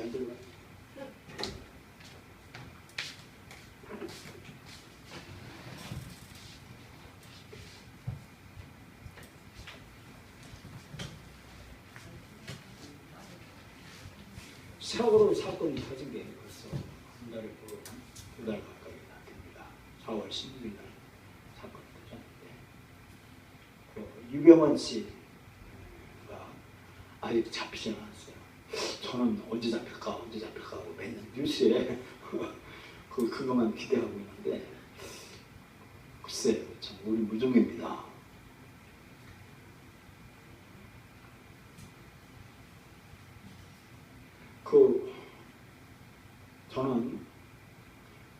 힘들어. 세월호 사건이 터진 게 벌써 두 달 가까이 됩니다. 4월 16일 날 사건이 터졌는데 유병원 씨가 아직도 잡히지 않았어요. 저는 언제 잡힐까 하고 맨날 뉴스에 그것만 기대하고 있는데 글쎄요, 참 우리 무종입니다. 저는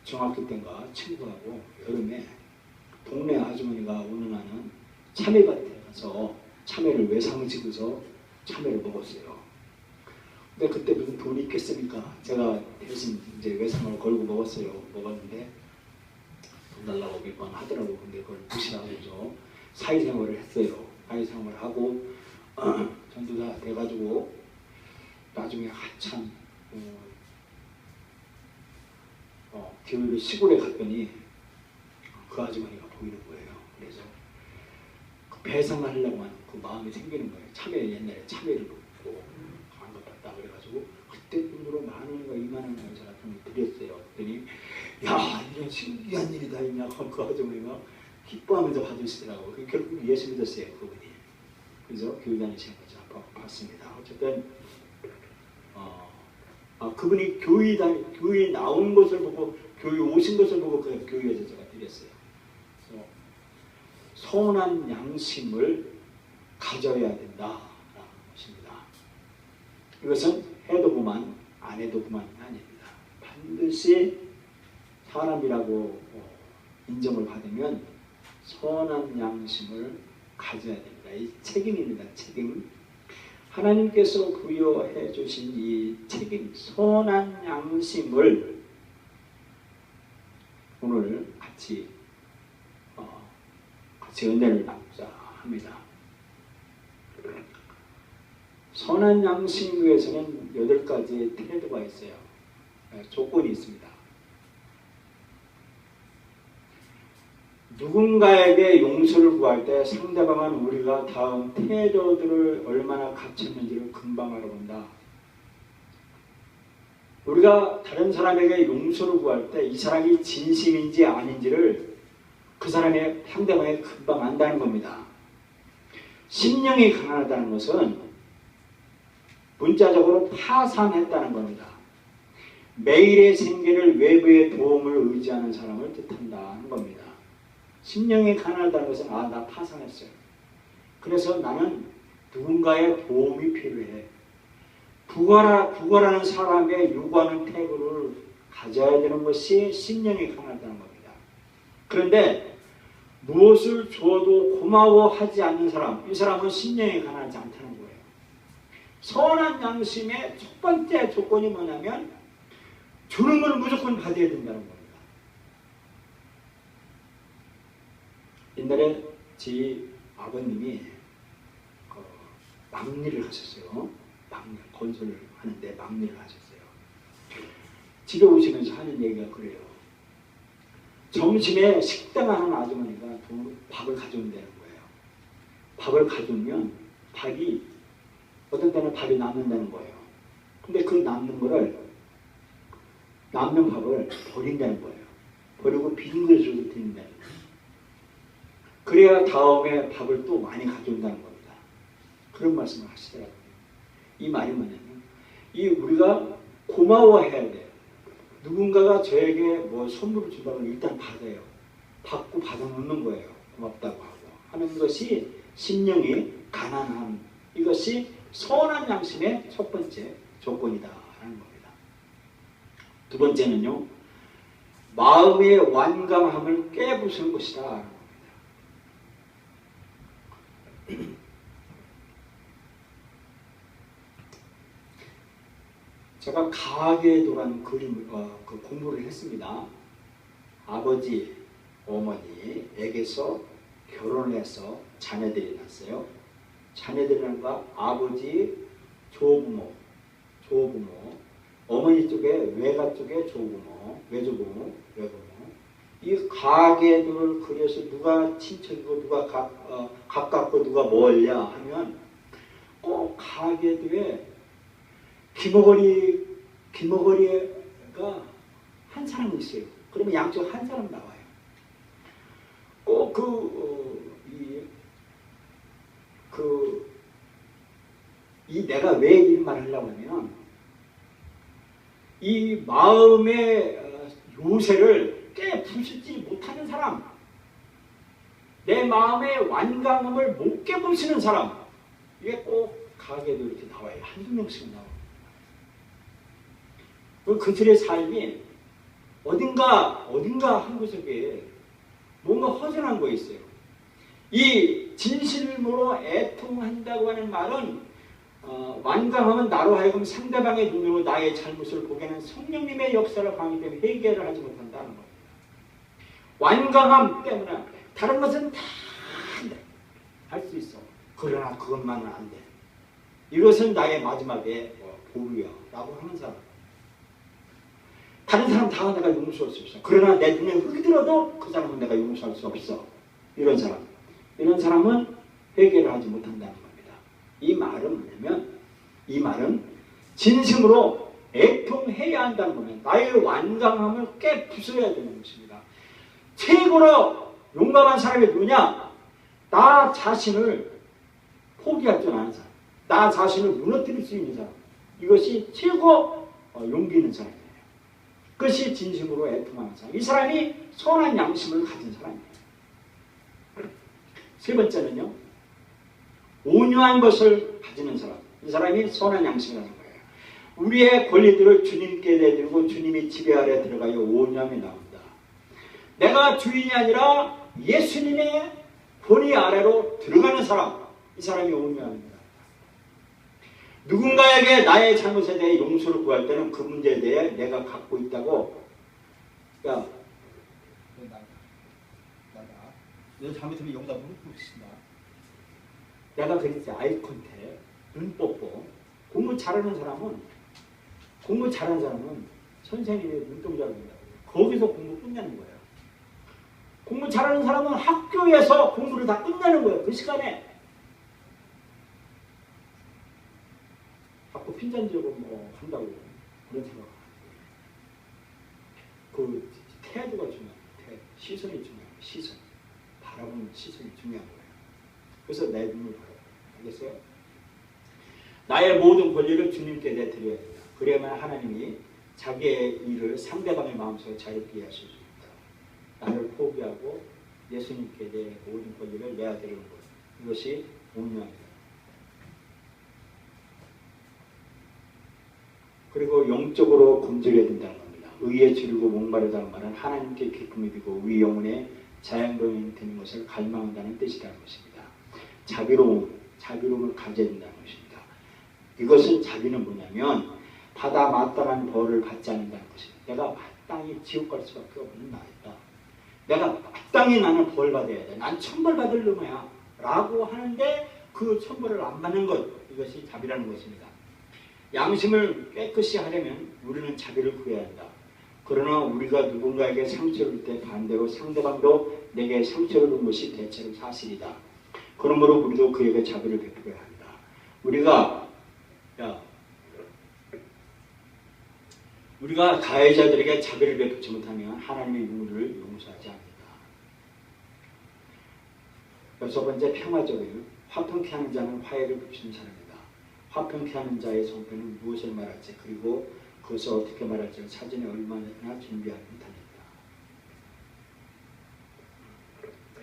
중학교 때인가 친구하고 여름에 동네 아주머니가 어느 날은 참외밭에 가서 참외를 외상을 지고서 참외를 먹었어요. 근데 그때 무슨 돈이 있겠습니까? 제가 대신 이제 외상을 걸고 먹었는데 돈 달라고 몇 번 하더라고. 근데 그걸 무시하고서 사회생활을 했어요. 사회생활을 하고 전도사 돼가지고 나중에 한참 교회를 시골에 갔더니 그 아주머니가 보이는 거예요. 그래서 그 배상을 하려고 하는 그 마음이 생기는 거예요. 옛날에 참외를 먹고 안 갚았다 그래가지고 그때 돈으로 10,000원인가 20,000원 제가 좀 드렸어요. 그랬더니 야, 이런 신기한 일이 다 있냐 그 아주머니가 기뻐하면서 받으시더라고요. 결국 예수 믿었어요, 그분이. 그래서 교회 다니시는 거 제가 봤습니다. 어쨌든 그분이 교회에 나온 것을 보고, 교회 오신 것을 보고 그 교회에서 제가 드렸어요. 그래서 선한 양심을 가져야 된다라는 것입니다. 이것은 해도 그만, 안 해도 그만이 아닙니다. 반드시 사람이라고 인정을 받으면 선한 양심을 가져야 됩니다. 이 책임입니다. 책임. 하나님께서 부여해 주신 이 책임, 선한 양심을 오늘 같이 은혜를 나누자 합니다. 선한 양심 위해서는 8가지 태도가 있어요. 조건이 있습니다. 누군가에게 용서를 구할 때 상대방은 우리가 다음 태도들을 얼마나 갖췄는지를 금방 알아본다. 우리가 다른 사람에게 용서를 구할 때 이 사람이 진심인지 아닌지를 그 사람의 상대방이 금방 안다는 겁니다. 심령이 가난하다는 것은 문자적으로 파산했다는 겁니다. 매일의 생계를 외부의 도움을 의지하는 사람을 뜻한다는 겁니다. 심령이 가난하다는 것은 나 파산했어요. 그래서 나는 누군가의 도움이 필요해. 부활하는 사람의 요구하는 태도를 가져야 되는 것이 심령이 가난하다는 겁니다. 그런데 무엇을 줘도 고마워하지 않는 사람, 이 사람은 심령이 가난하지 않다는 거예요. 선한 양심의 첫 번째 조건이 뭐냐면 주는 건 무조건 받아야 된다는 겁니다. 옛날에 제 아버님이 막리를 하셨어요. 건설을 하는데 막리를 하셨어요. 집에 오시면서 하는 얘기가 그래요. 점심에 식당을 하는 아주머니가 밥을 가져온다는 거예요. 밥을 가져오면 어떤 때는 밥이 남는다는 거예요. 근데 그 남는 밥을 버린다는 거예요. 버리고 빈 그릇으로 드린다는 거예요. 그래야 다음에 밥을 또 많이 가져온다는 겁니다. 그런 말씀을 하시더라고요. 이 말이 뭐냐면 우리가 고마워해야 돼요. 누군가가 저에게 선물을 준다면 일단 받아요. 받고 받아놓는 거예요. 고맙다고 하고 하는 것이 심령이 가난함, 이것이 선한 양심의 첫 번째 조건이다라는 겁니다. 두 번째는요, 마음의 완강함을 깨부수는 것이다. 제가 가계도라는 공부를 했습니다. 아버지, 어머니에게서 결혼을 해서 자녀들이 났어요. 자녀들이란가 아버지, 조부모, 어머니 쪽에 외가 쪽에 조부모, 외조부모, 외부모. 이 가계들을 그려서 누가 친척이고 누가 가깝고 누가 멀냐 하면 꼭 가계들에 귀머거리가 한 사람 있어요. 그러면 양쪽 한 사람 나와요. 꼭 내가 왜 이 말을 하려고 하면 이 마음의 요새를 깨부수지 못하는 사람, 내 마음의 완강함을 못 깨부수는 사람, 이게 꼭 가게도 이렇게 나와요. 한두 명씩 나와요. 그들의 삶이 어딘가 한 구석에 뭔가 허전한 거 있어요. 이 진실로 애통한다고 하는 말은 완강하면 나로 하여금 상대방의 눈으로 나의 잘못을 보게 하는 성령님의 역사를 강하기 때문에 회개를 하지 못한다는 겁니다. 완강함 때문에 다른 것은 다 할 수 있어. 그러나 그것만은 안 돼. 이것은 나의 마지막에 보루야 라고 하는 사람. 다른 사람 다 내가 용서할 수 있어. 그러나 내 눈에 흙이 들어도 그 사람은 내가 용서할 수 없어. 이런 사람은 회개를 하지 못한다는 겁니다. 이 말은 뭐냐면 이 말은 진심으로 애통해야 한다는 겁니다. 나의 완강함을 깨부숴야 되는 것입니다. 최고로 용감한 사람이 누구냐? 나 자신을 포기할 줄 아는 사람. 나 자신을 무너뜨릴 수 있는 사람. 이것이 최고 용기 있는 사람이에요. 그것이 진심으로 애통하는 사람. 이 사람이 선한 양심을 가진 사람이에요. 세 번째는요. 온유한 것을 가지는 사람. 이 사람이 선한 양심을 가진 거예요. 우리의 권리들을 주님께 내드리고 주님이 지배 아래 들어가요. 온유함이 나온다. 내가 주인이 아니라 예수님의 본의 아래로 들어가는 사람. 이 사람이 온유합니다. 누군가에게 나의 잘못에 대해 용서를 구할 때는 그 문제에 대해 내가 갖고 있다고 야 너 잘못하면 여기다 무릎 꿇으신다. 내가 그랬지. 아이 컨택, 눈 뽀뽀. 공부 잘하는 사람은 선생님의 눈동자를 본다고. 거기서 공부 끝내는 거예요. 공부 잘하는 사람은 학교에서 공부를 다 끝내는 거예요. 그 시간에. 자꾸 핀잔지로 한다고 그런 생각. 그 태도가 중요해요. 시선이 중요해요. 시선. 바라보는 시선이 중요한 거예요. 그래서 내 눈을 바라봐요. 알겠어요? 나의 모든 권리를 주님께 내드려야 된다. 그래야만 하나님이 자기의 일을 상대방의 마음속에 자유롭게 하실 수 있다. 나를 포기하고 예수님께 내 모든 권리를 내야 되는 것. 이것이 온유합니다. 그리고 영적으로 검증해야 된다는 겁니다. 의에 주르고 목마르다는 말은 하나님께 기쁨이 되고 우리 영혼에 자양병이 되는 것을 갈망한다는 뜻이라는 것입니다. 자비로움을 가져야 된다는 것입니다. 이것은 자비는 뭐냐면 받아 마땅한 벌을 받지 않는다는 것입니다. 내가 마땅히 지옥 갈 수밖에 없는 나이다. 내가 마땅히 나는 벌 받아야 돼. 난 천벌 받을 놈이야. 라고 하는데 그 천벌을 안 받는 것. 이것이 자비라는 것입니다. 양심을 깨끗이 하려면 우리는 자비를 구해야 한다. 그러나 우리가 누군가에게 상처를 줄 때 반대로 상대방도 내게 상처를 준 것이 대체로 사실이다. 그러므로 우리도 그에게 자비를 베풀어야 한다. 우리가 가해자들에게 자비를 베풀지 못하면 하나님의 유물을 용서하지 않는다. 여섯 번째, 평화적인 화평케 하는 자는 화해를 붙이는 사람이다. 화평케 하는 자의 성패는 무엇을 말할지 그리고 그것을 어떻게 말할지 사전에 얼마나 준비하지 못합니다.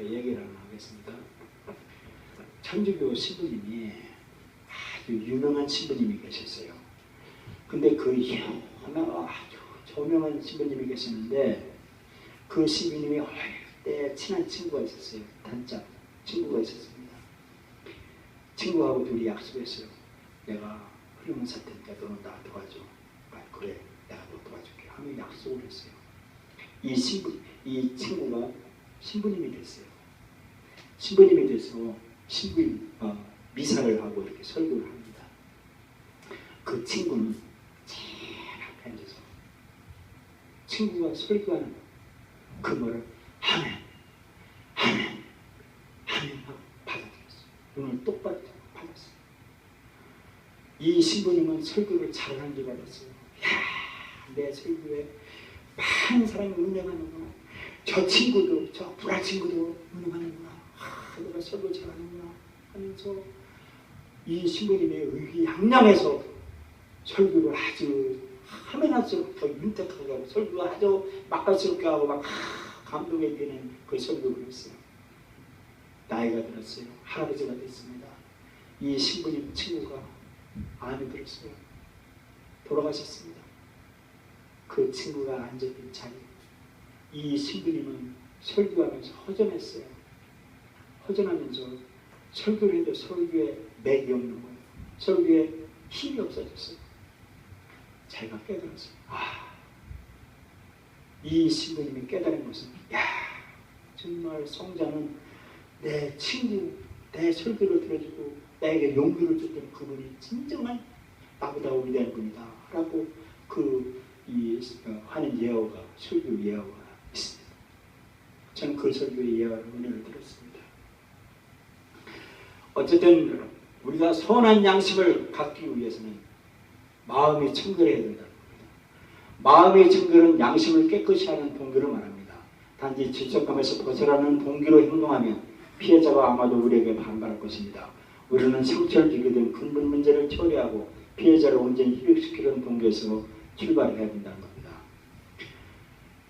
얘기를 하나 하겠습니다. 천주교 신부님이 아주 유명한 신부님이 계셨어요. 근데 그 아주 저명한 신부님이 계셨는데 그 신부님이 어릴 때 친한 친구가 있었어요. 단짝 친구가 있었습니다. 친구하고 둘이 약속했어요. 내가 훌륭한 사태니까 너는 나 도와줘. 그래, 내가 너 도와줄게 하며 약속을 했어요. 이 친구가 신부님이 됐어요. 신부님이 돼서 미사를 하고 이렇게 설교를 합니다. 그 친구는 제일 앞에 친구가 설교하는 그 말을 아멘, 아멘, 아멘 하고 받아들였어요. 눈을 똑바로 뜨고 받았어요. 이 신부님은 설교를 잘하는 줄 알았어요. 야, 내 설교에 많은 사람이 응답하는구나. 저 친구도, 저 불알 친구도 응답하는구나. 내가 설교 잘하는구나 하면서 이 신부님의 의기양양해서 설교를 아주 하면 할수록 더 윤택하게 하고 설교가 아주 맛깔스럽게 하고 막 감동에 되는 그 설교를 했어요. 나이가 들었어요. 할아버지가 됐습니다. 이 신부님 친구가 암이 들었어요. 돌아가셨습니다. 그 친구가 앉았던 자리, 이 신부님은 설교하면서 허전했어요. 허전하면서 설교를 해도 설교에 맥이 없는 거예요. 설교에 힘이 없어졌어요. 자기가 깨달았어요. 이 신부님이 깨달은 것은, 정말 성자는 내 친구, 내 설교를 들어주고 나에게 용기를 줬던 그분이 진정한 나보다 위대한 분이다 라고 하는 예어가, 설교 예어가 있습니다. 저는 그 설교의 예어를 은혜를 들었습니다. 어쨌든 우리가 선한 양심을 갖기 위해서는 마음이 청결해야 된다는 겁니다. 마음의 청결은 양심을 깨끗이 하는 동기를 말합니다. 단지 질적감에서 벗어나는 동기로 행동하면 피해자가 아마도 우리에게 반발할 것입니다. 우리는 상처를 주게 된 근본 문제를 처리하고 피해자를 온전히 희력시키는 동기에서 출발해야 된다는 겁니다.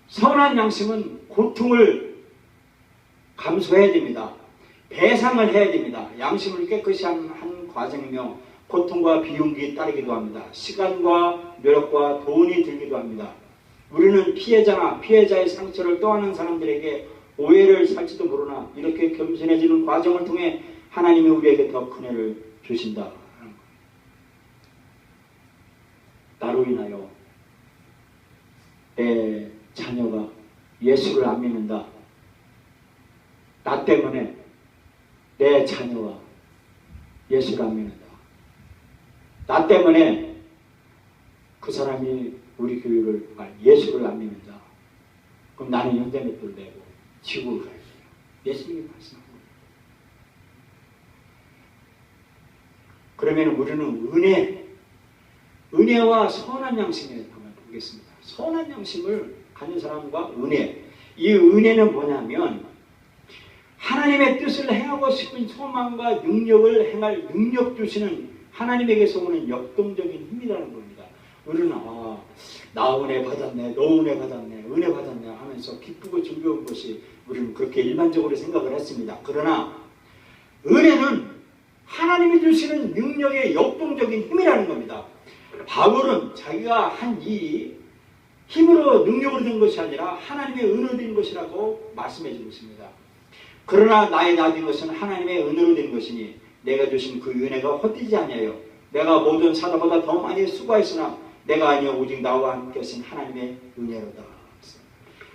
선한 양심은 고통을 감수해야 됩니다. 배상을 해야 됩니다. 양심을 깨끗이 한 과정이며 고통과 비용이 따르기도 합니다. 시간과 노력과 돈이 들기도 합니다. 우리는 피해자나 피해자의 상처를 떠안는 사람들에게 오해를 살지도 모르나 이렇게 겸손해지는 과정을 통해 하나님이 우리에게 더 큰 은혜를 주신다. 나로 인하여 내 자녀가 예수를 안 믿는다. 나 때문에 내 자녀가 예수를 안 믿는다. 나 때문에 그 사람이 우리 교회를 예수를 안 믿는다. 그럼 나는 현대맷돌 내고 지옥을 가야 돼요. 예수님이 말씀하고. 그러면 우리는 은혜와 선한 양심에 한번 보겠습니다. 선한 양심을 가진 사람과 은혜. 이 은혜는 뭐냐면 하나님의 뜻을 행하고 싶은 소망과 능력을 행할 능력 주시는 하나님에게서 오는 역동적인 힘이라는 겁니다. 우리는 나 은혜 받았네, 너 은혜 받았네, 은혜 받았네 하면서 기쁘고 즐거운 것이 우리는 그렇게 일반적으로 생각을 했습니다. 그러나 은혜는 하나님이 주시는 능력의 역동적인 힘이라는 겁니다. 바울은 자기가 한 일이 힘으로 능력으로 된 것이 아니라 하나님의 은혜로 된 것이라고 말씀해 주고 있습니다. 그러나 나의 나된 것은 하나님의 은혜로 된 것이니 내가 주신 그 은혜가 헛되지 아니하여 내가 모든 사람보다 더 많이 수고했으나 내가 아니여 오직 나와 함께 하신 하나님의 은혜로다.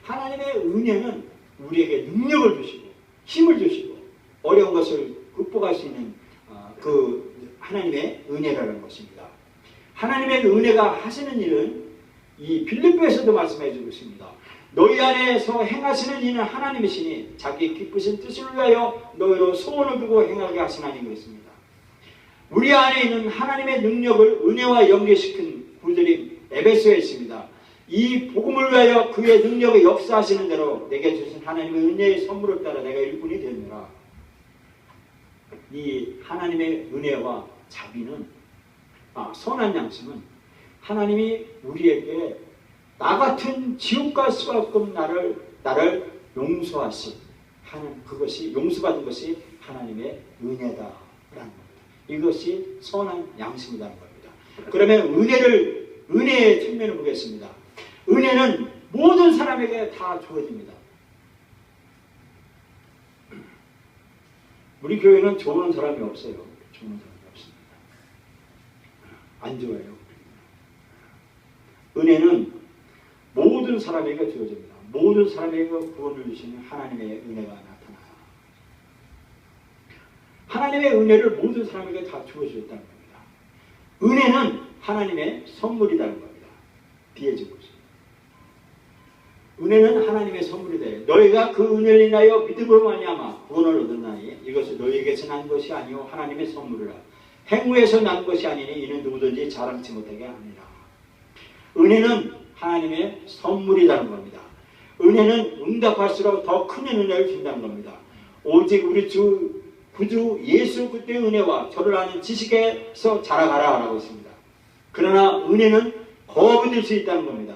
하나님의 은혜는 우리에게 능력을 주시고 힘을 주시고 어려운 것을 극복할 수 있는 그 하나님의 은혜라는 것입니다. 하나님의 은혜가 하시는 일은 이 빌립보에서도 말씀해 주고 있습니다. 너희 안에서 행하시는 이는 하나님이시니 자기 기쁘신 뜻을 위하여 너희로 소원을 두고 행하게 하시나니 그랬습니다. 우리 안에 있는 하나님의 능력을 은혜와 연계시킨 구들이 에베소에 있습니다. 이 복음을 위하여 그의 능력의 역사하시는 대로 내게 주신 하나님의 은혜의 선물을 따라 내가 일꾼이 되느라. 이 하나님의 은혜와 자비는 선한 양심은 하나님이 우리에게 나 같은 지옥 갈 수밖에 나를 용서하신 하는 그것이 용서받은 것이 하나님의 은혜다라는 겁니다. 이것이 선한 양심이라는 겁니다. 그러면 은혜의 측면을 보겠습니다. 은혜는 모든 사람에게 다 주어집니다. 우리 교회는 좋은 사람이 없어요. 좋은 사람이 없습니다. 안 좋아요. 은혜는 모든 사람에게 주어집니다. 모든 사람에게 구원을 주시는 하나님의 은혜가 나타나요. 하나님의 은혜를 모든 사람에게 다 주어주셨다는 겁니다. 은혜는 하나님의 선물이라는 겁니다. 뒤에 주고 있습니다. 은혜는 하나님의 선물이 돼. 너희가 그 은혜를 인하여 믿음으로 말미암아 구원을 얻었나니 이것은 너희에게서 난 것이 아니요 하나님의 선물이라. 행위에서 난 것이 아니니 이는 누구든지 자랑치 못하게 하니라. 은혜는 하나님의 선물이라는 겁니다. 은혜는 응답할수록 더 큰 은혜를 준다는 겁니다. 오직 우리 주 구주 예수 그리스도의 은혜와 저를 아는 지식에서 자라가라 라고 했습니다. 그러나 은혜는 거부될 수 있다는 겁니다.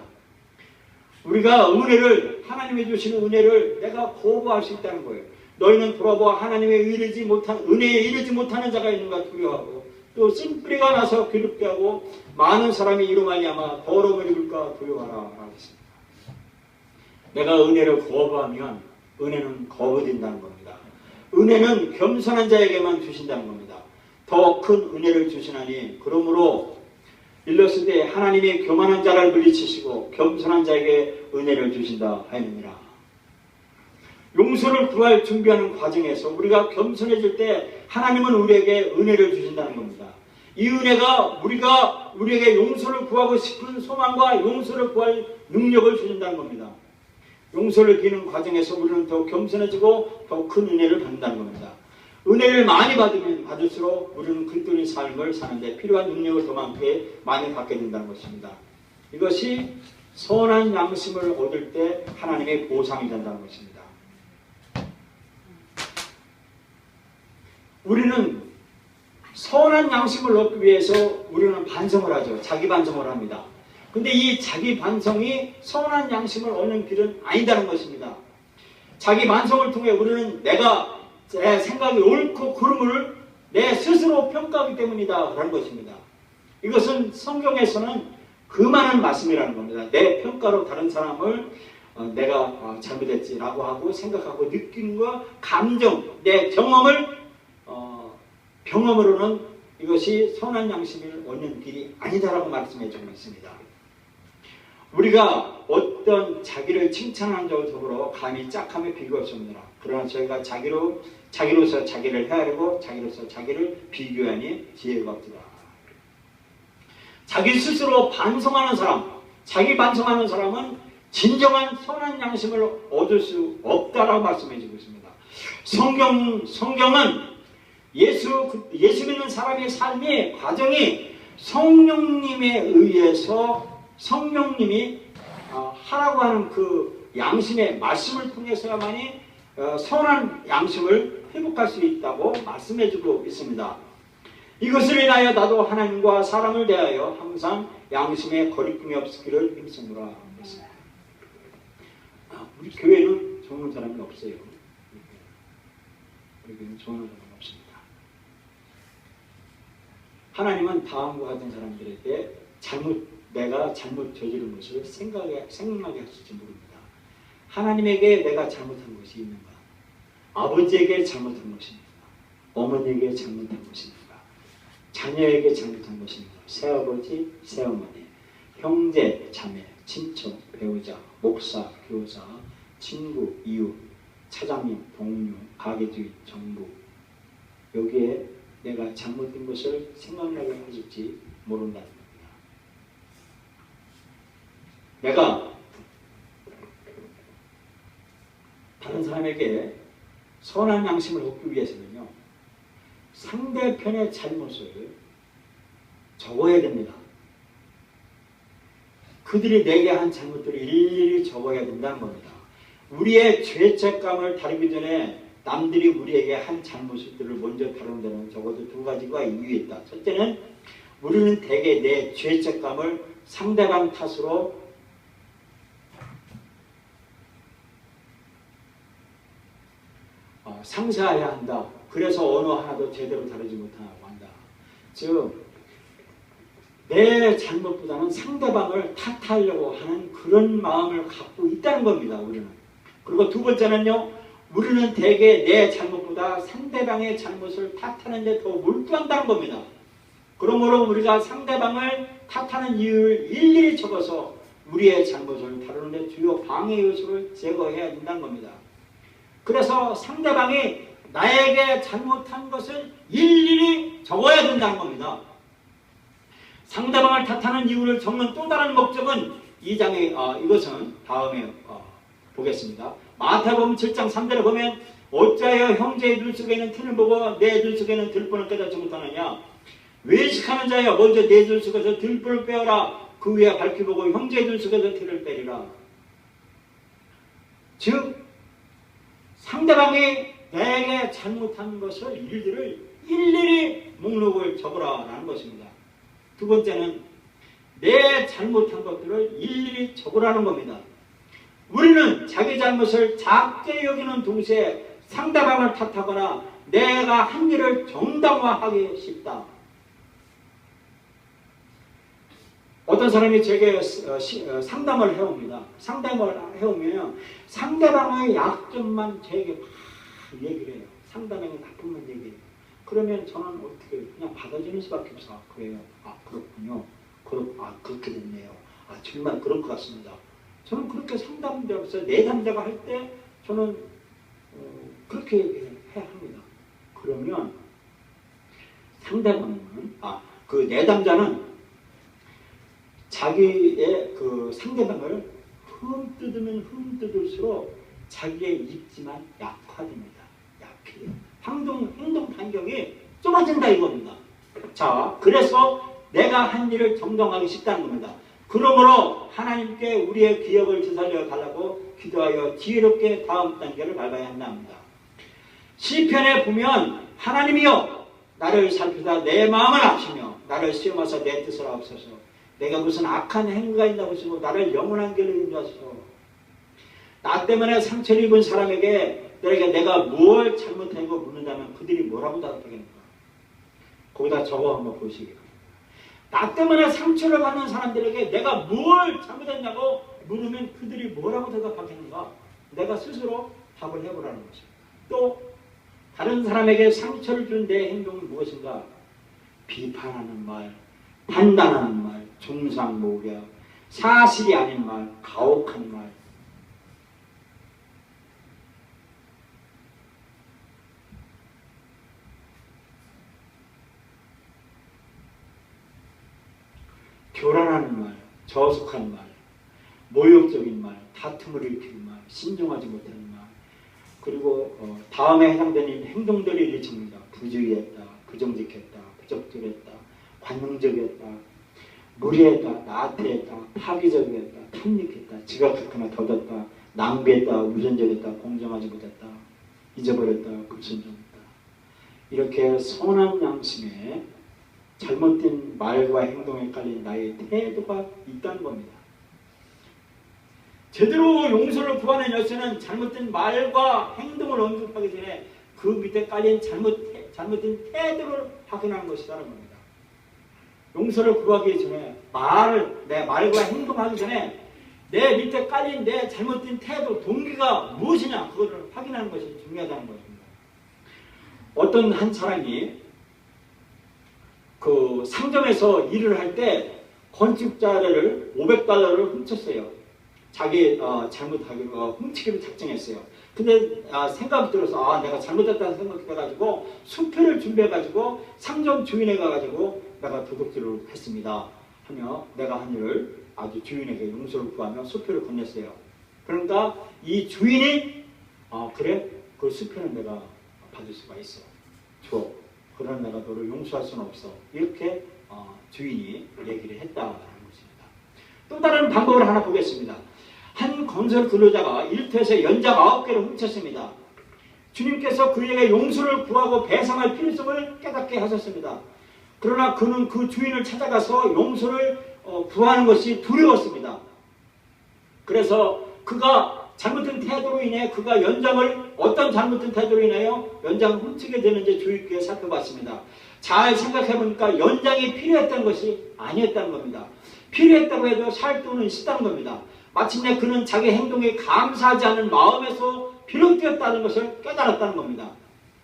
우리가 은혜를 하나님이 주시는 은혜를 내가 거부할 수 있다는 거예요. 너희는 돌아보아 하나님의 은혜에 이르지 못하는 자가 있는가 두려워하고 또 쓴뿌리가 나서 괴롭게 하고 많은 사람이 이로 말미암아 더러움을 입을까 두려워하라 라고 했습니다. 내가 은혜를 거부하면 은혜는 거부된다는 겁니다. 은혜는 겸손한 자에게만 주신다는 겁니다. 더 큰 은혜를 주시나니 그러므로 일렀을 때 하나님이 교만한 자를 물리치시고 겸손한 자에게 은혜를 주신다 하였느니라. 용서를 구할 준비하는 과정에서 우리가 겸손해질 때 하나님은 우리에게 은혜를 주신다는 겁니다. 이 은혜가 우리에게 용서를 구하고 싶은 소망과 용서를 구할 능력을 주신다는 겁니다. 용서를 비는 과정에서 우리는 더 겸손해지고 더 큰 은혜를 받는다는 겁니다. 은혜를 많이 받으면 받을수록 우리는 그리스도의 삶을 사는데 필요한 능력을 더 많이 받게 된다는 것입니다. 이것이 선한 양심을 얻을 때 하나님의 보상이 된다는 것입니다. 우리는 선한 양심을 얻기 위해서 우리는 반성을 하죠. 자기 반성을 합니다. 근데 이 자기 반성이 선한 양심을 얻는 길은 아니다는 것입니다. 자기 반성을 통해 우리는 내가 내 생각이 옳고 그름을 내 스스로 평가하기 때문이다 라는 것입니다. 이것은 성경에서는 금하는 말씀이라는 겁니다. 내 평가로 다른 사람을 내가 잘못했지라고 하고 생각하고 느끼는 것, 감정, 내 경험으로는 이것이 선한 양심을 얻는 길이 아니다라고 말씀해 주고 있습니다. 우리가 어떤 자기를 칭찬하는 자와 더불어 감히 짝함에 비교할 수 없느라. 그러나 저희가 자기로서 자기를 헤아리고 자기로서 자기를 비교하니 지혜가 없더라. 자기 스스로 반성하는 사람, 자기 반성하는 사람은 진정한 선한 양심을 얻을 수 없다라고 말씀해 주고 있습니다. 성경은 예수 믿는 사람의 삶의 과정이 성령님에 의해서 성령님이 하라고 하는 그 양심의 말씀을 통해서야만이 선한 양심을 회복할 수 있다고 말씀해주고 있습니다. 이것을 인하여 나도 하나님과 사람을 대하여 항상 양심에 거리낌이 없기를 힘쓰노라 했습니다. 우리 교회는 좋은 사람이 없어요. 우리 교회는 좋은 사람이 없습니다. 하나님은 다음과 같은 사람들에게 내가 잘못 저지른 것을 생각나게 하실지 모릅니다. 하나님에게 내가 잘못한 것이 있는가? 아버지에게 잘못한 것입니까? 어머니에게 잘못한 것입니까? 자녀에게 잘못한 것입니까? 새아버지, 새어머니, 형제, 자매, 친척, 배우자, 목사, 교사, 친구, 이웃, 차장님, 동료, 가게주인, 정부 여기에 내가 잘못된 것을 생각나게 하실지 모른다는 겁니다. 내가 다른 사람에게 선한 양심을 얻기 위해서는요, 상대편의 잘못을 적어야 됩니다. 그들이 내게 한 잘못들을 일일이 적어야 된다는 겁니다. 우리의 죄책감을 다루기 전에 남들이 우리에게 한 잘못들을 먼저 다루는 데는 적어도 두 가지가 이유가 있다. 첫째는 우리는 대개 내 죄책감을 상대방 탓으로 상쇄해야 한다. 그래서 언어 하나도 제대로 다루지 못하고 한다. 즉 내 잘못보다는 상대방을 탓하려고 하는 그런 마음을 갖고 있다는 겁니다. 우리는. 그리고 두 번째는요. 우리는 대개 내 잘못보다 상대방의 잘못을 탓하는 데 더 몰두한다는 겁니다. 그러므로 우리가 상대방을 탓하는 이유를 일일이 적어서 우리의 잘못을 다루는 데 주요 방해 요소를 제거해야 된다는 겁니다. 그래서 상대방이 나에게 잘못한 것을 일일이 적어야 된다는 겁니다. 상대방을 탓하는 이유를 적는 또 다른 목적은 이것은 다음에 보겠습니다. 마태복음 7장 3절에 보면 어찌하여 형제의 눈 속에는 티를 보고 내 눈 속에는 들보를 깨닫지 못하느냐. 외식하는 자여 먼저 내 눈 속에서 들보를 빼어라. 그 위에 밝히 보고 형제의 눈 속에서 티를 빼리라. 즉 상대방이 내게 잘못한 것을 일들을 일일이 목록을 적으라라는 것입니다. 두 번째는 내 잘못한 것들을 일일이 적으라는 겁니다. 우리는 자기 잘못을 작게 여기는 동시에 상대방을 탓하거나 내가 한 일을 정당화하기 쉽다. 어떤 사람이 제게 상담을 해옵니다. 상담을 해오면 상대방의 약점만 제게 막 얘기를 해요. 상대방의 나쁜만 얘기해요. 그러면 저는 어떻게 그냥 받아주는 수밖에 없어. 그래요. 아 그렇군요. 그렇게 됐네요. 아 정말 그럴 것 같습니다. 저는 그렇게 상담자로서 내담자가 할 때 저는 그렇게 얘기해야 합니다. 그러면 상대방은 그 내담자는 자기의 그 상대방을 흠뜯을수록 자기의 입지만 약화됩니다. 약해요. 행동 반경이 좁아진다 이겁니다. 자, 그래서 내가 한 일을 정당하기 쉽다는 겁니다. 그러므로 하나님께 우리의 기억을 되살려 달라고 기도하여 지혜롭게 다음 단계를 밟아야 한답니다. 시편에 보면 하나님이여 나를 살피사 내 마음을 아시며 나를 시험하사 내 뜻을 앞서서 내가 무슨 악한 행위가 있나 보시고 나를 영원한 길로 인도하소서. 나 때문에 상처를 입은 사람에게 내가 무엇 잘못하고 묻는다면 그들이 뭐라고 대답하겠는가? 거기다 적어 한번 보시기 바랍니다. 나 때문에 상처를 받는 사람들에게 내가 뭘 잘못했냐고 물으면 그들이 뭐라고 대답하겠는가? 내가 스스로 답을 해보라는 것입니다. 또 다른 사람에게 상처를 준 내 행동은 무엇인가? 비판하는 말, 판단하는 말, 중상모략, 사실이 아닌 말, 가혹한 말. 교란하는 말, 저속한 말, 모욕적인 말, 다툼을 일으키는 말, 신중하지 못하는 말, 그리고 다음에 해당되는 행동들이 일치입니다. 부주의했다, 부정직했다, 부적절했다, 관용적이었다, 무리했다, 나태했다, 파괴적이었다, 탐닉했다, 지각했거나 더뎠다, 낭비했다, 우선적이었다, 공정하지 못했다, 잊어버렸다, 불순종했다. 이렇게 선한 양심에 잘못된 말과 행동에 깔린 나의 태도가 있다는 겁니다. 제대로 용서를 구하는 열쇠는 잘못된 말과 행동을 언급하기 전에 그 밑에 깔린 잘못된 태도를 확인하는 것이라는 겁니다. 용서를 구하기 전에 내 말과 행동하기 전에 내 밑에 깔린 내 잘못된 태도, 동기가 무엇이냐 그거를 확인하는 것이 중요하다는 것입니다. 어떤 한 사람이 그 상점에서 일을 할 때 건축자를 $500를 훔쳤어요. 자기 잘못하기로 훔치기로 작정했어요. 근데 생각이 들어서 내가 잘못했다는 생각해가지고 수표를 준비해가지고 상점 주인에 가가지고 내가 도둑질을 했습니다 하며 내가 한 일을 아주 주인에게 용서를 구하며 수표를 건넸어요. 그러니까 이 주인이 그래? 그 수표는 내가 받을 수가 있어. 줘. 그러나 내가 너를 용서할 수는 없어. 이렇게 주인이 얘기를 했다는 것입니다. 또 다른 방법을 하나 보겠습니다. 한 건설 근로자가 일터에서 연장 9개를 훔쳤습니다. 주님께서 그에게 용서를 구하고 배상할 필요성을 깨닫게 하셨습니다. 그러나 그는 그 주인을 찾아가서 용서를 구하는 것이 두려웠습니다. 그래서 그가 잘못된 태도로 인해 그가 어떤 잘못된 태도로 인하여 연장을 훔치게 되는지 주의 있게 살펴봤습니다. 잘 생각해보니까 연장이 필요했던 것이 아니었다는 겁니다. 필요했다고 해도 살 돈은 있었다는 겁니다. 마침내 그는 자기 행동에 감사하지 않은 마음에서 비롯되었다는 것을 깨달았다는 겁니다.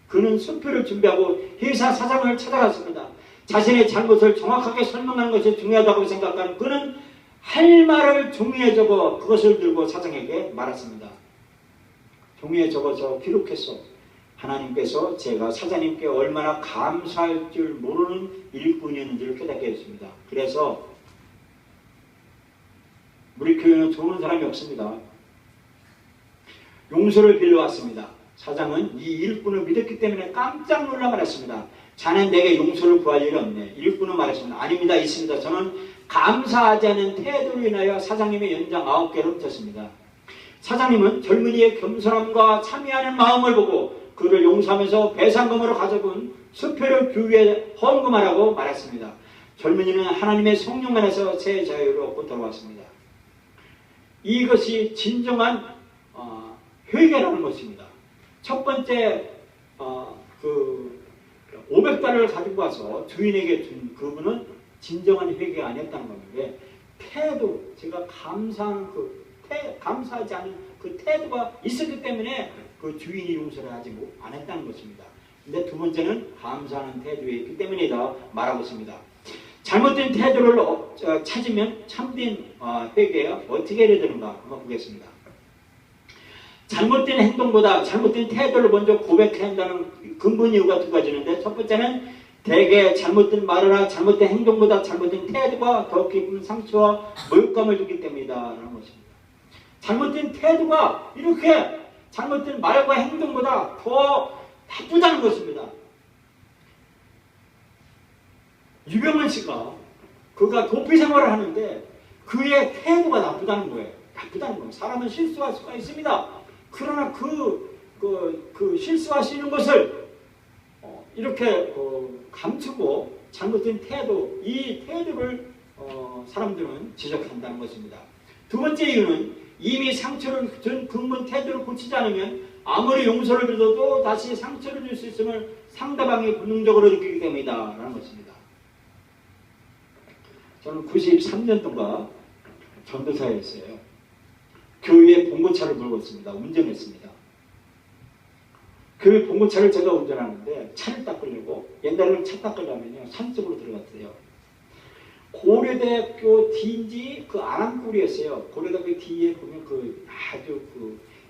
그는 수표를 준비하고 회사 사장을 찾아갔습니다. 자신의 잘못을 정확하게 설명하는 것이 중요하다고 생각하는 그는 할 말을 종이에 적어 그것을 들고 사장에게 말했습니다. 종이에 적어서 기록했어. 하나님께서 제가 사장님께 얼마나 감사할 줄 모르는 일꾼이었는지를 깨닫게 했습니다. 그래서 우리 교회는 좋은 사람이 없습니다. 용서를 빌려왔습니다. 사장은 이 일꾼을 믿었기 때문에 깜짝 놀라 말했습니다. 자넨 내게 용서를 구할 일이 없네. 일꾼은 말했습니다. 아닙니다. 있습니다. 저는 감사하지 않은 태도로 인하여 사장님의 연장 9개를 훔쳤습니다. 사장님은 젊은이의 겸손함과 참여하는 마음을 보고 그를 용서하면서 배상금으로 가져온 수표를 교회에 헌금하라고 말했습니다. 젊은이는 하나님의 성령만에서 새 자유를 얻고 돌아왔습니다. 이것이 진정한 회개라는 것입니다. 첫 번째 500달러를 가지고 와서 주인에게 준 그분은 진정한 회개가 아니었다는 건데 태도, 제가 감사하지 않은 그 태도가 있었기 때문에 그 주인이 용서를 하지 않았다는 것입니다. 근데 두 번째는 감사하는 태도에 있기 때문이다 말하고 있습니다. 잘못된 태도를 찾으면 참된 회개가 어떻게 해야 되는가 한번 보겠습니다. 잘못된 행동보다 잘못된 태도를 먼저 고백해야 한다는 근본 이유가 두 가지인데, 첫 번째는 대개 잘못된 말이나 잘못된 행동보다 잘못된 태도가 더 깊은 상처와 모욕감을 주기 때문이다 라는 것입니다. 잘못된 태도가 이렇게 잘못된 말과 행동보다 더 나쁘다는 것입니다. 유병헌 씨가 그가 도피 생활을 하는데 그의 태도가 나쁘다는 거예요. 나쁘다는 거예요. 사람은 실수할 수가 있습니다. 그러나 그 실수하시는 것을 이렇게 감추고 잘못된 태도, 이 태도를 사람들은 지적한다는 것입니다. 두 번째 이유는 이미 상처를 준 근본 태도를 고치지 않으면 아무리 용서를 빌어도 다시 상처를 줄 수 있음을 상대방이 본능적으로 느끼기 때문이다 라는 것입니다. 저는 93년 동안 전도사에 있어요. 교회에 봉고차를 몰고 있습니다. 운전했습니다. 교회 봉고차를 제가 운전하는데 차를 닦으려고, 옛날에는 차 닦으려면요 산속으로 들어갔어요. 고려대학교 뒤인지 그 아랑굴이었어요. 고려대학교 뒤에 보면 아주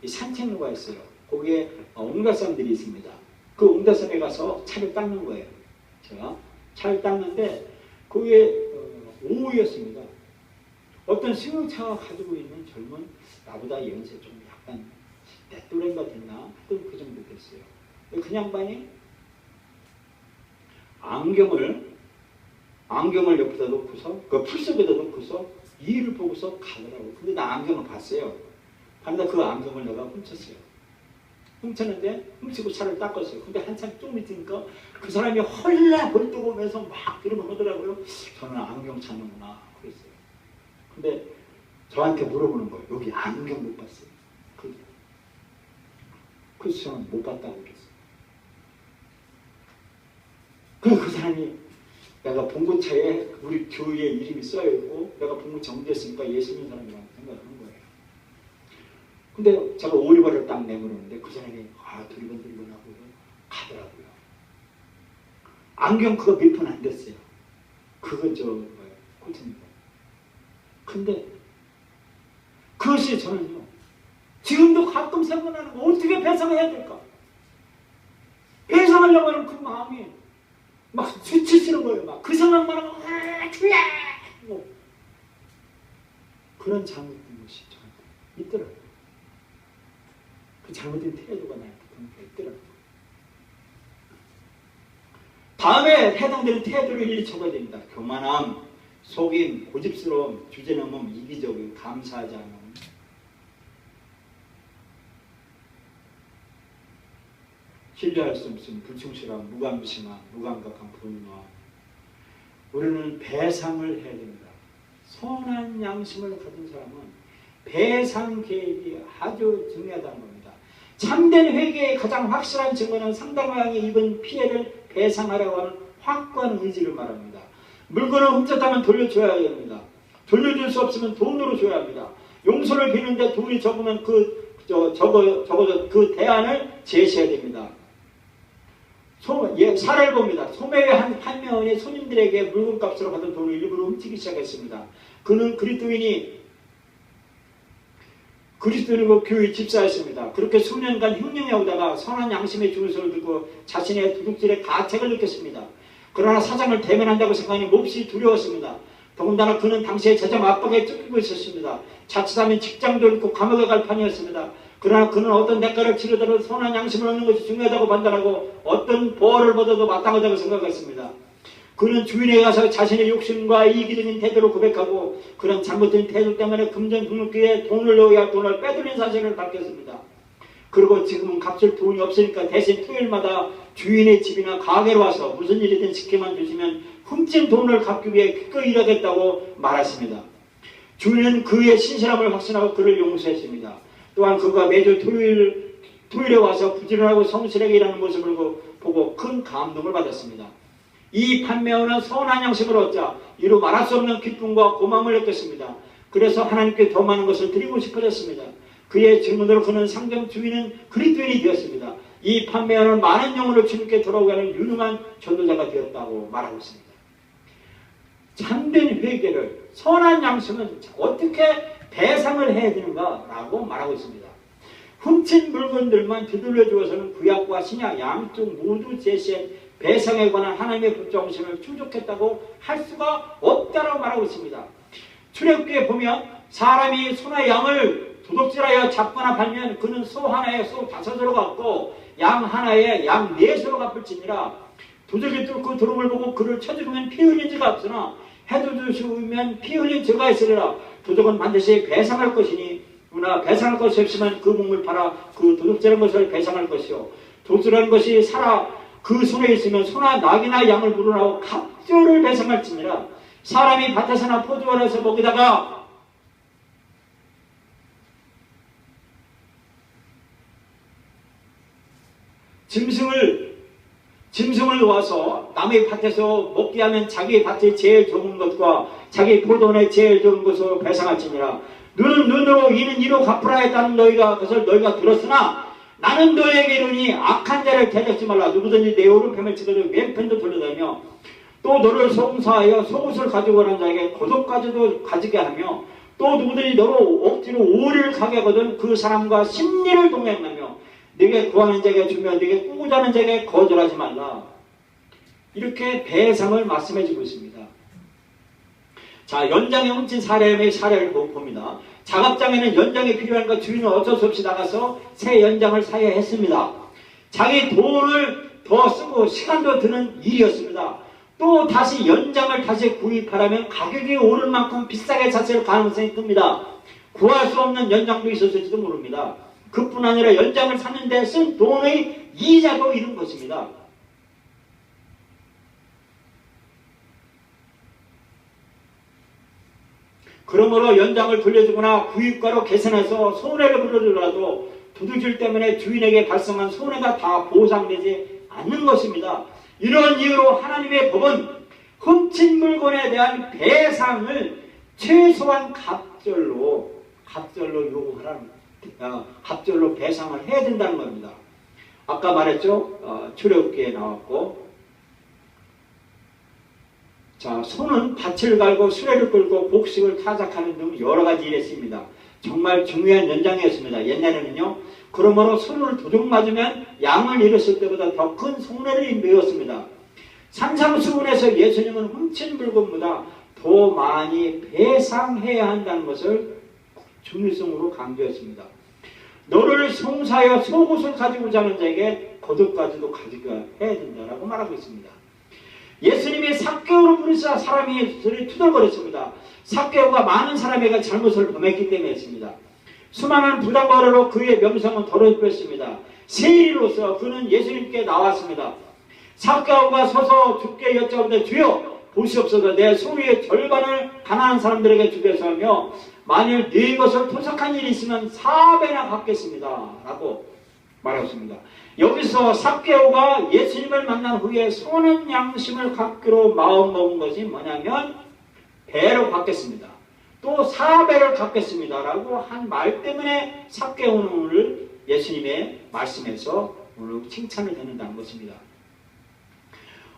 산책로가 있어요. 거기에 옹달산들이 있습니다. 그 옹달산에 가서 차를 닦는 거예요. 제가 차를 닦는데 거기에 오후였습니다. 어떤 승용차가 가지고 있는 젊은, 나보다 연세 좀 약간 내 또래가 됐나? 하여튼 그 정도 됐어요. 그 양반이 안경을 옆에다 놓고서, 그 풀숲에다 놓고서 이를 보고서 가더라고요. 근데 나 안경을 봤어요. 봤는데 그 안경을 내가 훔쳤어요. 훔쳤는데 훔치고 차를 닦았어요. 근데 한참 좀 있으니까 그 사람이 헐레벌떡 오면서 막 이러고 하더라고요. 저는 안경 찾는구나 그랬어요. 근데 저한테 물어보는 거예요. 여기 안경 못 봤어요. 그래서 저는 못 봤다고 그랬어요. 그래서 그 사람이, 내가 봉고차에 우리 교회에 이름이 써있고 내가 봉고차 옮겼으니까 예수 믿는 사람이라고 생각하는 거예요. 근데 제가 오리발을 딱 내밀었는데 그 사람이 두리번두리번하고 가더라고요. 안경 그거 몇 푼 안 됐어요. 그거 코트입니다. 근데 그것이 저는요, 지금도 가끔 생각나는 거, 어떻게 배상해야 될까? 배상하려고 하는 그 마음이 막 수치시는 거예요. 막 그 생각만 하면 그런 잘못된 것이 저한테 있더라고요. 그 잘못된 태도가 나한테 그런 게 있더라고요. 다음에 해당되는 태도를 일일이 적어야 됩니다. 교만함, 속임, 고집스러움, 주제넘음, 이기적인, 감사하지 않음. 신뢰할 수 없음, 불충실함, 무감심함, 무감각함, 분노함. 우리는 배상을 해야 됩니다. 선한 양심을 가진 사람은 배상 계획이 아주 중요하다는 겁니다. 참된 회개의 가장 확실한 증거는 상대방이 입은 피해를 배상하려고 하는 확고한 의지를 말합니다. 물건을 훔쳤다면 돌려줘야 됩니다. 돌려줄 수 없으면 돈으로 줘야 합니다. 용서를 비는데 돈이 적으면 적어도 그 대안을 제시해야 됩니다. 사례를 봅니다. 소매의 한 명이 손님들에게 물건값으로 받은 돈을 일부러 훔치기 시작했습니다. 그는 그리스도인이고 교회 집사였습니다. 그렇게 수년간 흉년에 오다가 선한 양심의 주소를 들고 자신의 도둑질에 가책을 느꼈습니다. 그러나 사장을 대면한다고 생각하니 몹시 두려웠습니다. 더군다나 그는 당시에 재정 압박에 쫓기고 있었습니다. 자칫하면 직장도 잃고 감옥에 갈 판이었습니다. 그러나 그는 어떤 대가를 치르더라도 선한 양심을 얻는 것이 중요하다고 판단하고 어떤 보호를 받아도 마땅하다고 생각했습니다. 그는 주인에게 가서 자신의 욕심과 이기적인 태도를 고백하고 그런 잘못된 태도 때문에 금전 등록기에 돈을 넣어야 할 돈을 빼돌린 사실을 밝혔습니다. 그리고 지금은 값을 돈이 없으니까 대신 토요일마다 주인의 집이나 가게로 와서 무슨 일이든 시켜만 주시면 훔친 돈을 갚기 위해 기꺼이 일하겠다고 말했습니다. 주인은 그의 신실함을 확신하고 그를 용서했습니다. 또한 그가 매주 토요일에 와서 부지런하고 성실하게 일하는 모습을 보고 큰 감동을 받았습니다. 이 판매원은 선한 양심을 얻자 이루 말할 수 없는 기쁨과 고마움을 느꼈습니다. 그래서 하나님께 더 많은 것을 드리고 싶어졌습니다. 그의 질문으로 그는 상점 주인은 그리스도인이 되었습니다. 이 판매원은 많은 영혼을 주님께 돌아오게 하는 유능한 전도자가 되었다고 말하고 있습니다. 참된 회개를, 선한 양심은 어떻게 배상을 해야 되는가라고 말하고 있습니다. 훔친 물건들만 되돌려 주어서는 구약과 신약 양쪽 모두 제시한 배상에 관한 하나님의 법정심을 충족했다고 할 수가 없다라고 말하고 있습니다. 출애굽기에 보면 사람이 소나 양을 도둑질하여 잡거나 팔면 그는 소 하나에 소 5으로 갚고 양 하나에 양 4수로 갚을지니라. 도둑이 뚫고 들어옴을 보고 그를 쳐 죽으면 피 흘린 죄가 없으나 해도 주시면 피 흘린 죄가 있으리라. 도둑은 반드시 배상할 것이니 그러나 배상할 것이 없으면 그 몸을 팔아 그 도둑질한 것을 배상할 것이요 도둑질한 것이 살아 그 손에 있으면 소나 낙이나 양을 물어나고 갑절을 배상할지니라. 사람이 밭에서나 포도원에서 먹이다가 짐승을 놓아서 남의 밭에서 먹게 하면 자기 밭에 제일 좋은 것과 자기 포도원에 제일 좋은 것으로 배상할지니라. 눈은 눈으로 이는 이로 갚으라 했다는 것을 너희가 들었으나 나는 너에게 이르니 악한 자를 대적지 말라. 누구든지 내 오른편을 치더라도 왼편도 돌려다니며 또 너를 송사하여 속옷을 가지고 가는 자에게 겉옷까지도 가지게 하며 또 누구든지 너로 억지로 오리를 가게 하거든 그 사람과 심리를 동행하며 네게 구하는 자에게 주며 네게 꾸고자 하는 자에게 거절하지 말라. 이렇게 배상을 말씀해 주고 있습니다. 자, 연장에 훔친 사람의 사례를 봅니다. 작업장에는 연장이 필요하니까 주인은 어쩔 수 없이 나가서 새 연장을 사야 했습니다. 자기 돈을 더 쓰고 시간도 드는 일이었습니다. 또 다시 연장을 다시 구입하려면 가격이 오를 만큼 비싸게 샀을 가능성이 큽니다. 구할 수 없는 연장도 있었을지도 모릅니다. 그뿐 아니라 연장을 샀는데 쓴 돈의 이자도 이런 것입니다. 그러므로 연장을 돌려주거나 구입가로 계산해서 손해를 불러주더라도 도둑질 때문에 주인에게 발생한 손해가 다 보상되지 않는 것입니다. 이런 이유로 하나님의 법은 훔친 물건에 대한 배상을 최소한 갑절로 배상을 해야 된다는 겁니다. 아까 말했죠. 출애굽기에 나왔고, 자, 소는 밭을 갈고 수레를 끌고 곡식을 타작하는 등 여러 가지 일을 했습니다. 정말 중요한 연장이었습니다. 옛날에는요. 그러므로 소를 도둑 맞으면 양을 잃었을 때보다 더 큰 손해를 입었습니다. 산상수훈에서 예수님은 훔친 물건보다 더 많이 배상해야 한다는 것을 중요성으로 강조했습니다. 너를 송사하여 속옷을 가지고 자는 자에게 겉옷까지도 가지고 해야 된다고 말하고 있습니다. 예수님이 삭개오를 부르시자 사람이 소리 투덜거렸습니다. 삭개오가 많은 사람에게 잘못을 범했기 때문이었습니다. 수많은 부당거래로 그의 명성은 더러워졌습니다. 세리로서 그는 예수님께 나왔습니다. 삭개오가 서서 주께 여쭤보되 주여 보시옵소서 내 소유의 절반을 가난한 사람들에게 주겠소 하며 만일 네 것을 토삭한 일이 있으면 4배나 갚겠습니다 라고 말했습니다. 여기서 삭개오가 예수님을 만난 후에 선한 양심을 갖기로 마음먹은 것이 뭐냐면 배로 갚겠습니다. 또 4배를 갚겠습니다 라고 한 말 때문에 삭개오는 오늘 예수님의 말씀에서 오늘 칭찬을 듣는다는 것입니다.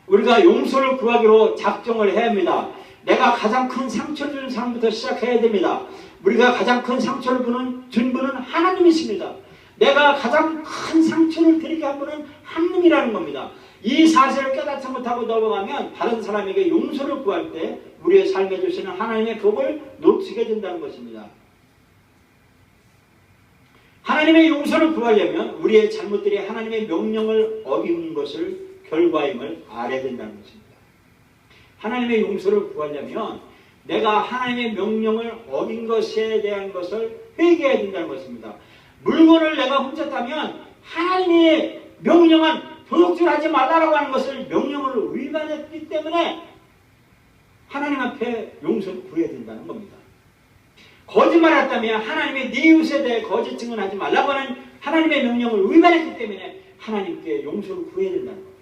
우리가 용서를 구하기로 작정을 해야 합니다. 내가 가장 큰 상처를 준 사람부터 시작해야 됩니다. 우리가 가장 큰 상처를 준 분은 하나님이십니다. 내가 가장 큰 상처를 드리게 한 분은 하나님이라는 겁니다. 이 사실을 깨닫지 못하고 넘어가면 다른 사람에게 용서를 구할 때 우리의 삶에 주시는 하나님의 복을 놓치게 된다는 것입니다. 하나님의 용서를 구하려면 우리의 잘못들이 하나님의 명령을 어긴 것을 결과임을 알아야 된다는 것입니다. 하나님의 용서를 구하려면 내가 하나님의 명령을 어긴 것에 대한 것을 회개해야 된다는 것입니다. 물건을 내가 훔쳤다면 하나님의 명령한 도둑질하지 말라고 하는 것을 명령을 위반했기 때문에 하나님 앞에 용서를 구해야 된다는 겁니다. 거짓말했다면 하나님의 네 이웃에 대해 거짓 증언하지 말라고 하는 하나님의 명령을 위반했기 때문에 하나님께 용서를 구해야 된다는 겁니다.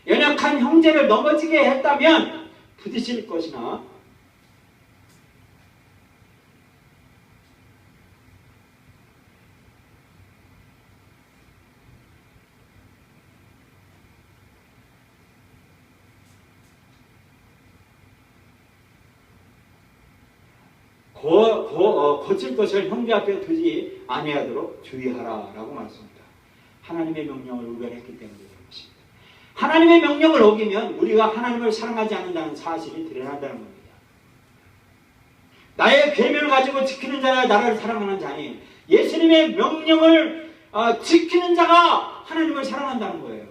연약한 형제를 넘어지게 했다면 부딪힐 것이나 거칠 것을 형제 앞에 두지 아니하도록 주의하라라고 말씀합니다. 하나님의 명령을 위반했기 때문에 그런 것입니다. 하나님의 명령을 어기면 우리가 하나님을 사랑하지 않는다는 사실이 드러난다는 겁니다. 나의 계명을 가지고 지키는 자가 나를 사랑하는 자니 예수님의 명령을 지키는 자가 하나님을 사랑한다는 거예요.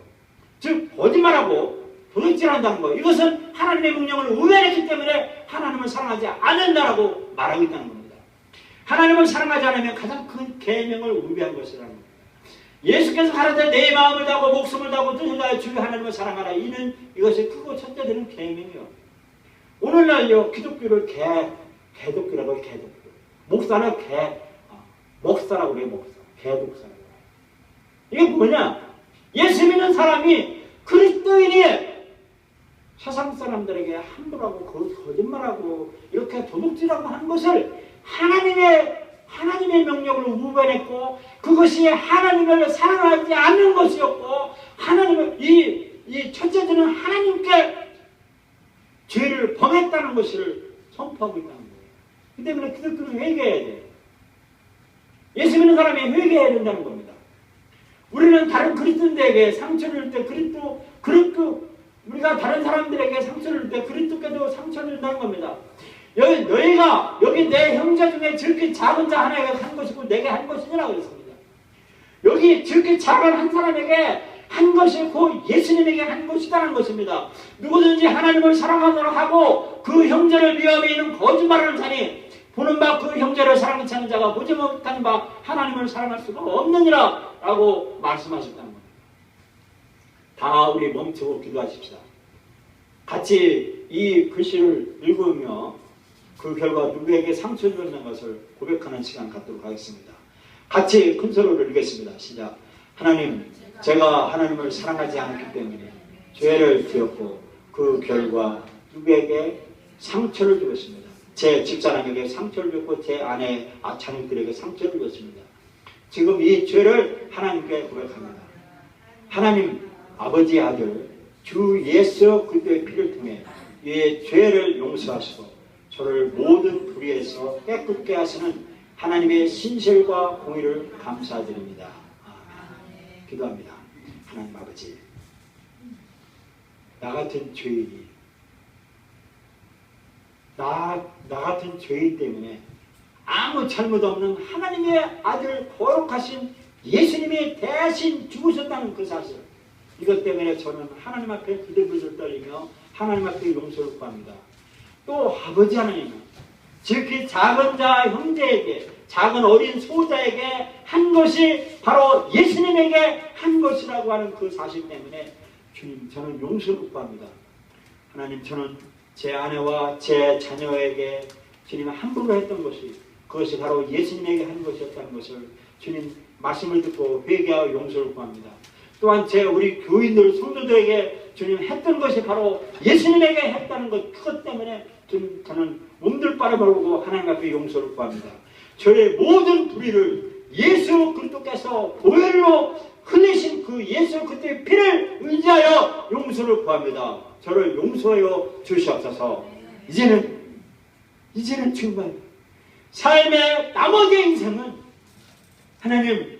즉 거짓말하고 도둑질한다는 거예요. 이것은 하나님의 명령을 위반했기 때문에 하나님을 사랑하지 않는다라고 말하고 있다는 겁니다. 하나님을 사랑하지 않으면 가장 큰 계명을 위배한 것이라는 겁니다. 예수께서 가라사대 내 마음을 다하고 목숨을 다하고 뜻을 다하여 주 하나님을 사랑하라. 이것이 크고 첫째 되는 계명이요. 오늘날요 기독교를 개독교라고 해요. 개독교. 목사는 목사라고 그래요. 목사. 개독사라고 해요. 이게 뭐냐? 예수 믿는 사람이 그리스도인이 세상 사람들에게 함부로하고 거짓말하고 이렇게 도둑질하고 하는 것을 하나님의 명령을 위반했고 그것이 하나님을 사랑하지 않는 것이었고 하나님을 이 첫째들은 하나님께 죄를 범했다는 것을 선포하고 있다는 거예요. 그 때문에 기독교는 회개해야 돼요. 예수 믿는 사람이 회개해야 된다는 겁니다. 우리는 다른 그리스도인들에게 상처를 줄 때 우리가 다른 사람들에게 상처를 줄 때 그리스도께도 상처를 준다는 겁니다. 너희가 여기 내 형제 중에 지극히 작은 자 하나에게 한 것이고 내게 한 것이니라 그랬습니다. 여기 지극히 작은 한 사람에게 한 것이 곧 예수님에게 한 것이다라는 것입니다. 누구든지 하나님을 사랑하도록 하고 그 형제를 위함에 있는 거짓말을 자니 보는 바 그 형제를 사랑치 않는 자가 보지 못하는 바 하나님을 사랑할 수가 없느니라 라고 말씀하셨다는 겁니다. 다 우리 멈추고 기도하십시다. 같이 이 글씨를 읽으며 그 결과 누구에게 상처를 줬는 것을 고백하는 시간 갖도록 하겠습니다. 같이 큰 소리로 읽겠습니다. 시작. 하나님, 제가 하나님을 사랑하지 않았기 때문에 죄를 지었고 그 결과 누구에게 상처를 주었습니다. 제 집사람에게 상처를 줬고 제 아내 자녀들에게 상처를 줬습니다. 지금 이 죄를 하나님께 고백합니다. 하나님, 아버지 아들 주 예수 그리스도의 피를 통해 이 죄를 용서하시고 저를 모든 불의에서 깨끗게 하시는 하나님의 신실과 공의를 감사드립니다. 아멘. 기도합니다. 하나님 아버지, 나 같은 죄인이 나 같은 죄인 때문에 아무 잘못 없는 하나님의 아들 거룩하신 예수님이 대신 죽으셨다는 그 사실, 이것 때문에 저는 하나님 앞에 부들부들 떨리며 하나님 앞에 용서를 구합니다. 또 아버지 하나님은 지극히 작은 자 형제에게, 작은 어린 소자에게 한 것이 바로 예수님에게 한 것이라고 하는 그 사실 때문에 주님, 저는 용서를 구합니다. 하나님, 저는 제 아내와 제 자녀에게 주님 함부로 했던 것이 그것이 바로 예수님에게 한 것이었다는 것을 주님 말씀을 듣고 회개하여 용서를 구합니다. 또한 우리 교인들, 성도들에게 주님 했던 것이 바로 예수님에게 했다는 것, 그것 때문에 주님, 저는 몸둘 바를 모르고 하나님 앞에 용서를 구합니다. 저의 모든 불의를 예수 그리스도께서 보혈로 흘리신 그 예수 그리스도의 피를 의지하여 용서를 구합니다. 저를 용서하여 주시옵소서. 이제는 정말 삶의 나머지 인생은 하나님,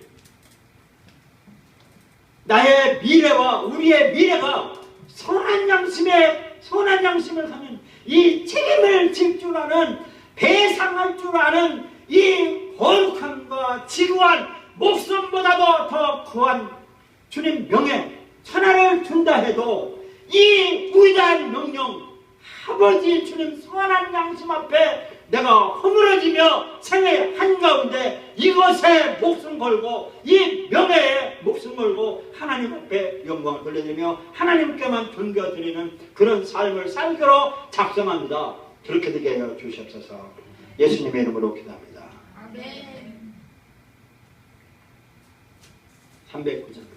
나의 미래와 우리의 미래가 선한 양심을 가면 이 책임을 질 줄 아는, 배상할 줄 아는 이 거룩함과 지루한 목숨보다도 더 거한 주님 명예 천하를 준다 해도 이 위대한 명령 아버지 주님 선한 양심 앞에 내가 허물어지며 생애 한가운데 이것에 목숨 걸고 이 명예에 목숨 걸고 하나님 앞에 영광을 돌려드리며 하나님께만 존귀드리는 그런 삶을 살기로 작정합니다. 그렇게 되게 하여 주시옵소서. 예수님의 이름으로 기도합니다. 아멘. 309장